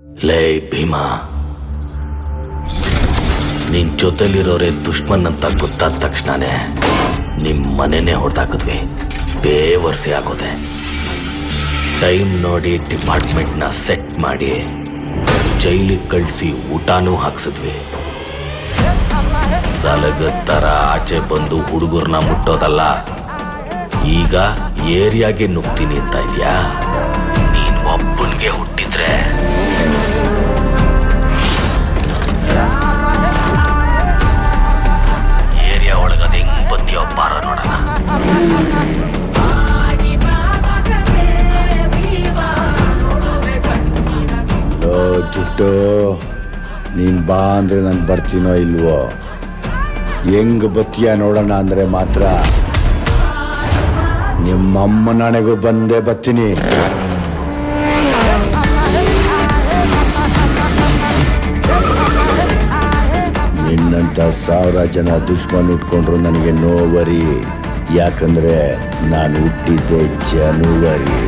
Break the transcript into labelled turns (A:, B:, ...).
A: ಲೇ ಭೀಮಾ, ನಿನ್ ಜೊತೆಲಿರೋರೆ ದುಶ್ಮನ್ ಅಂತ ಗೊತ್ತಾದ ತಕ್ಷಣನೇ ನಿಮ್ ಮನೆನೇ ಹೊಡೆದಾಕಿದ್ವಿ. ಬೇವರ್ಸಿ ಆಗೋದೆ. ಟೈಮ್ ನೋಡಿ ಡಿಪಾರ್ಟ್ಮೆಂಟ್ನ ಸೆಟ್ ಮಾಡಿ ಜೈಲಿಗೆ ಕಳಿಸಿ ಊಟನೂ ಹಾಕ್ಸಿದ್ವಿ. ಸಲಗದ ಥರ ಆಚೆ ಬಂದು ಹುಡುಗರನ್ನ ಮುಟ್ಟೋದಲ್ಲ, ಈಗ ಏರಿಯಾಗೆ ನುಗ್ತೀನಿ ಅಂತ ಇದೆಯಾ? ನೀನ್ ಒಬ್ಬನಿಗೆ ಹುಟ್ಟಿದ್ರೆ ಏರಿಯಾ ಒಳಗದ ಹೆಂಗ್ ಬತ್ತಿಯೋ ಬಾರ ನೋಡೋಣ.
B: ಜುಟ್ಟು, ನೀನ್ ಬಾ ಅಂದ್ರೆ ನಾನು ಬರ್ತೀನೋ ಇಲ್ವೋ? ಹೆಂಗ್ ಬತ್ತೀಯ ನೋಡೋಣ ಅಂದ್ರೆ ಮಾತ್ರ ನಿಮ್ಮಮ್ಮ ನನಗೂ ಬಂದೇ ಬರ್ತೀನಿ. ನಿನ್ನಂತ 1000 ಜನ ದುಶ್ಮನ್ ಉಟ್ಕೊಂಡ್ರು ನನಗೆ ನೋವರಿ. ಯಾಕಂದ್ರೆ ನಾನು ಹುಟ್ಟಿದ್ದೆ ಜನವರಿ.